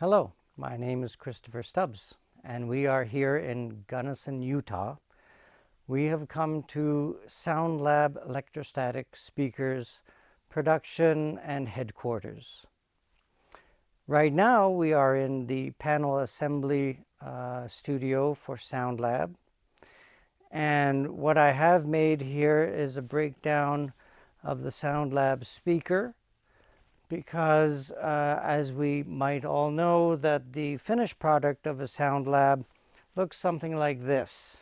Hello, my name is Christopher Stubbs, and we are here in Gunnison, Utah. We have come to Sound Lab Electrostatic Speakers production and headquarters. Right now we are in the panel assembly studio for Sound Lab, and what I have made here is a breakdown of the Sound Lab speaker, because as we might all know, that the finished product of a Sound Lab looks something like this.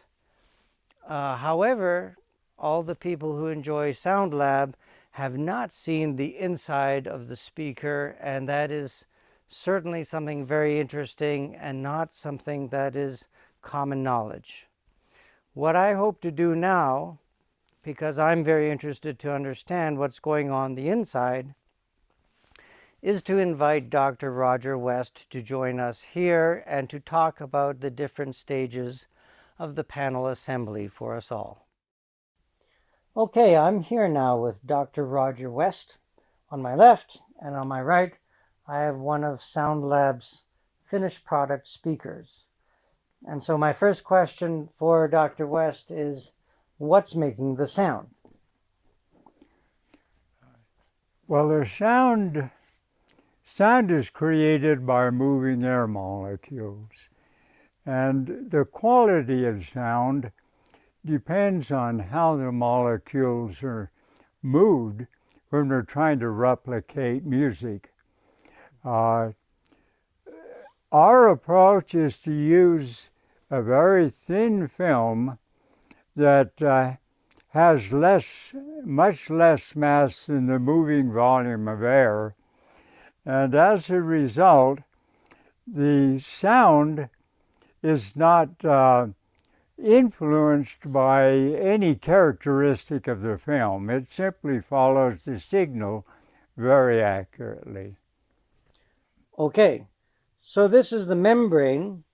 However, all the people who enjoy Sound Lab have not seen the inside of the speaker, and that is certainly something very interesting and not something that is common knowledge. What I hope to do now, because I'm very interested to understand what's going on the inside, is to invite Dr. Roger West to join us here and to talk about the different stages of the panel assembly for us all. Okay, I'm here now with Dr. Roger West on my left, and on my right I have one of Sound Lab's finished product speakers. And so my first question for Dr. West is, what's making the sound? Well, the sound is created by moving air molecules, and the quality of sound depends on how the molecules are moved when we're trying to replicate music. Our approach is to use a very thin film that has much less mass than the moving volume of air. And as a result, the sound is not influenced by any characteristic of the film. It simply follows the signal very accurately. Okay, so this is the membrane.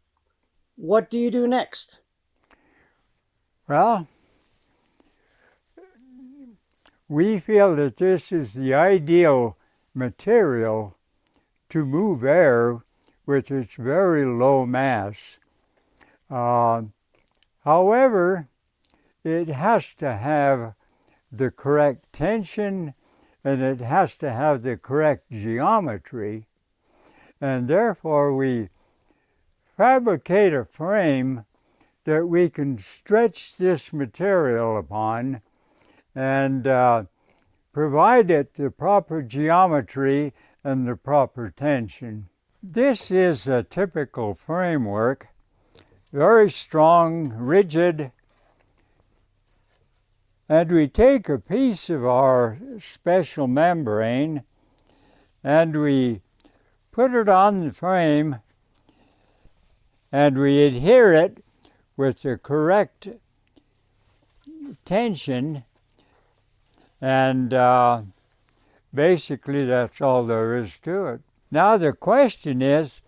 What do you do next? Well, we feel that this is the ideal material to move air with its very low mass. However, it has to have the correct tension and it has to have the correct geometry, and therefore we fabricate a frame that we can stretch this material upon and provide it the proper geometry and the proper tension. This is a typical framework, very strong, rigid, and we take a piece of our special membrane and we put it on the frame and we adhere it with the correct tension, and basically that's all there is to it. Now the question is,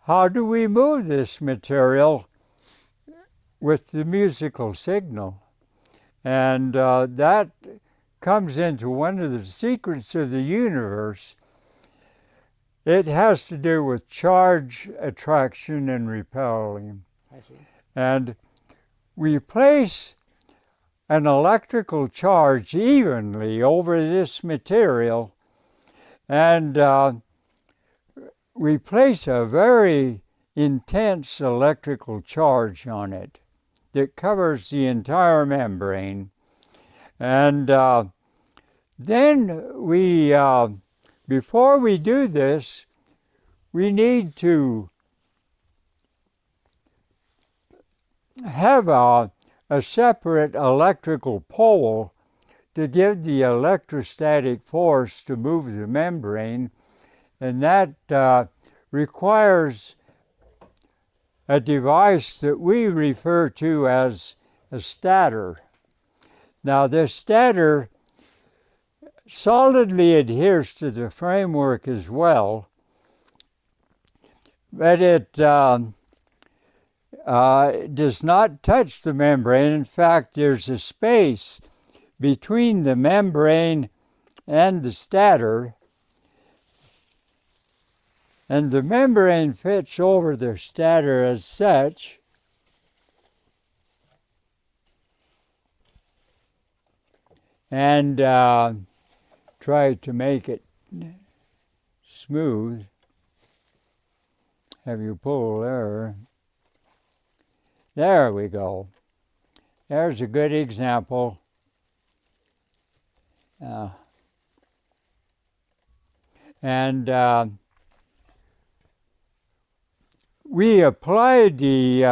how do we move this material with the musical signal? And that comes into one of the secrets of the universe. It has to do with charge, attraction, and repelling. I see. And we place an electrical charge evenly over this material, and we place a very intense electrical charge on it that covers the entire membrane. And then we, before we do this, we need to have a separate electrical pole to give the electrostatic force to move the membrane, and that requires a device that we refer to as a stator. Now, this stator solidly adheres to the framework as well, but it does not touch the membrane. In fact, there's a space between the membrane and the stator, And the membrane fits over the stator as such. And try to make it smooth. Have you pull there. There we go. There's a good example. We applied the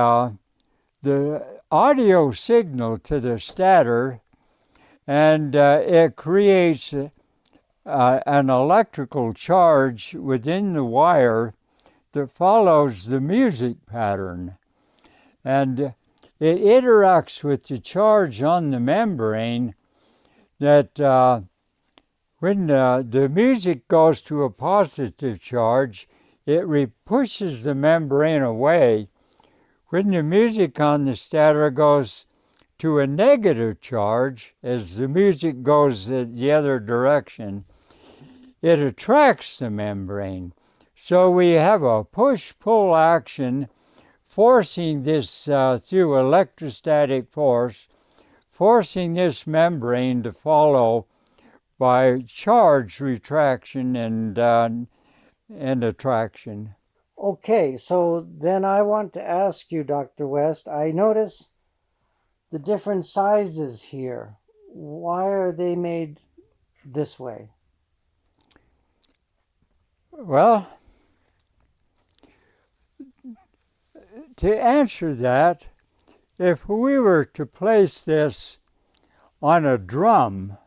audio signal to the stator, and it creates an electrical charge within the wire that follows the music pattern. And it interacts with the charge on the membrane that when the music goes to a positive charge, it pushes the membrane away. When the music on the stator goes to a negative charge, as the music goes the other direction, it attracts the membrane. So we have a push-pull action forcing this through electrostatic force, forcing this membrane to follow by charge retraction and attraction. Okay, so then I want to ask you, Dr. West, I notice the different sizes here. Why are they made this way? Well, to answer that, if we were to place this on a drum,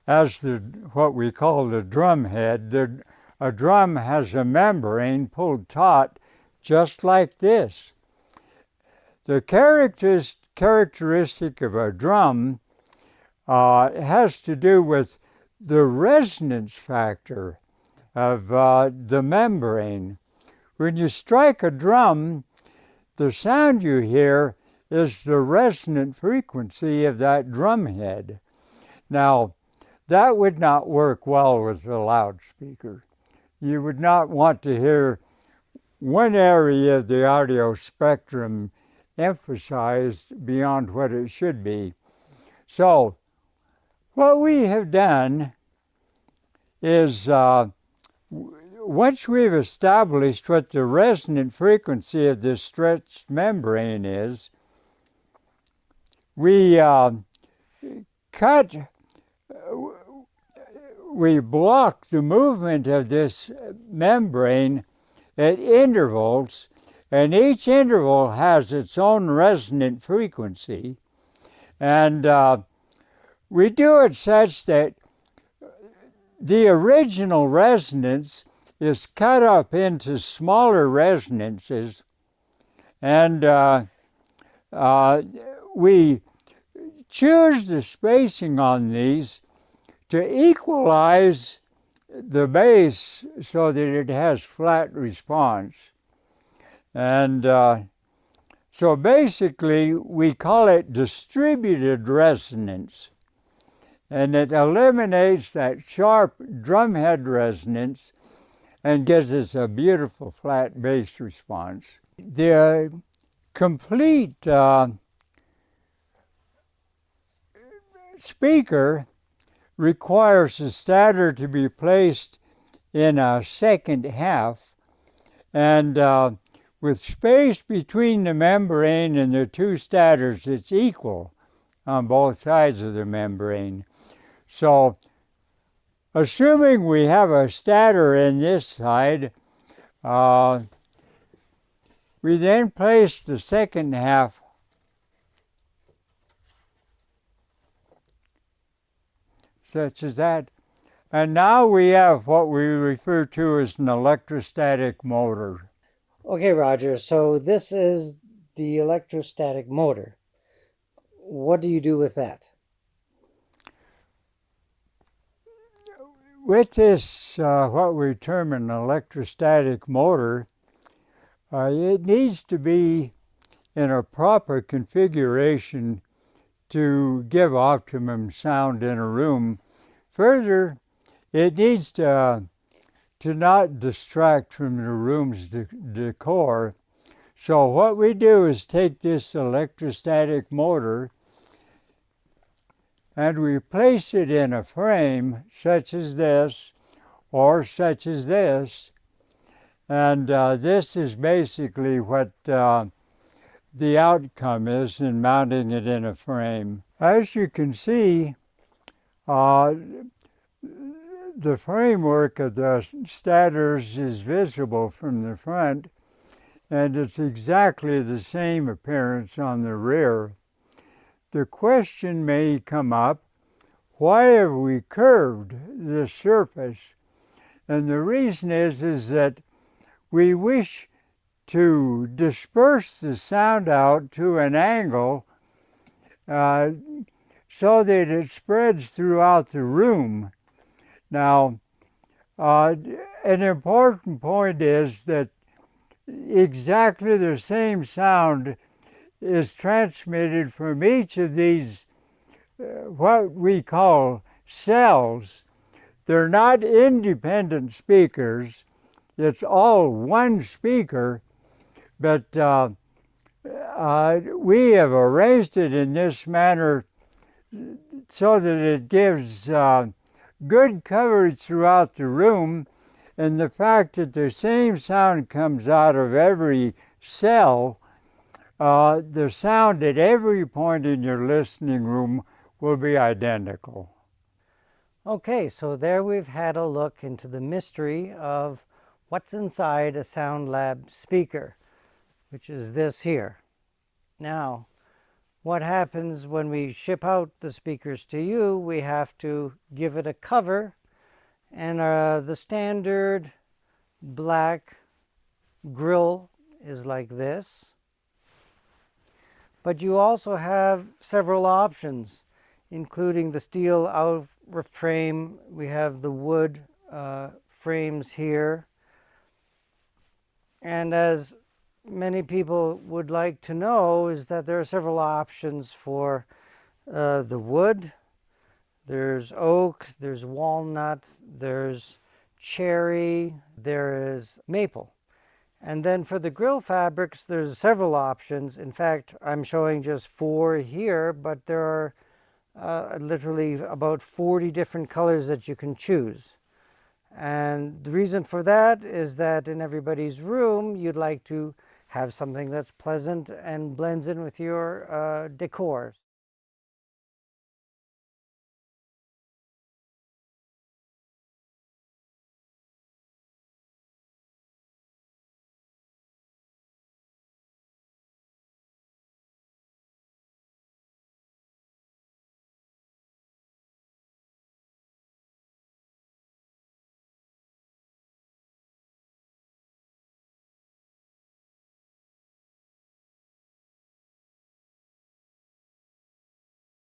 as what we call the drum head, a drum has a membrane pulled taut just like this. The characteristic of a drum has to do with the resonance factor of the membrane. When you strike a drum, the sound you hear is the resonant frequency of that drum head. Now, that would not work well with a loudspeaker. You would not want to hear one area of the audio spectrum emphasized beyond what it should be. So, what we have done is once we've established what the resonant frequency of this stretched membrane is, we block the movement of this membrane at intervals, and each interval has its own resonant frequency. And we do it such that the original resonance is cut up into smaller resonances, and we choose the spacing on these to equalize the bass so that it has flat response. And so basically we call it distributed resonance, and it eliminates that sharp drumhead resonance and gives us a beautiful flat bass response. The complete speaker requires the stator to be placed in a second half, and with space between the membrane and the two stators, it's equal on both sides of the membrane. So, assuming we have a stator in this side, we then place the second half such as that. And now we have what we refer to as an electrostatic motor. Okay, Roger, so this is the electrostatic motor. What do you do with that? With this, what we term an electrostatic motor, it needs to be in a proper configuration to give optimum sound in a room. Further, it needs to to not distract from the room's decor. So what we do is take this electrostatic motor and we place it in a frame such as this or such as this. And this is basically what the outcome is in mounting it in a frame. As you can see, the framework of the stators is visible from the front, and it's exactly the same appearance on the rear. The question may come up, why have we curved this surface? And the reason is that we wish to disperse the sound out to an angle so that it spreads throughout the room. Now, an important point is that exactly the same sound is transmitted from each of these what we call cells. They're not independent speakers. It's all one speaker, but we have arranged it in this manner so that it gives good coverage throughout the room, and the fact that the same sound comes out of every cell, the sound at every point in your listening room will be identical. Okay, so there we've had a look into the mystery of what's inside a Sound Lab speaker, which is this here. Now, what happens when we ship out the speakers to you? We have to give it a cover, and the standard black grill is like this. But you also have several options, including the steel out frame. We have the wood frames here. And as many people would like to know, is that there are several options for the wood. There's oak, there's walnut, there's cherry, there is maple. And then for the grill fabrics, there's several options. In fact, I'm showing just 4 here, but there are literally about 40 different colors that you can choose. And the reason for that is that in everybody's room, you'd like to have something that's pleasant and blends in with your decor.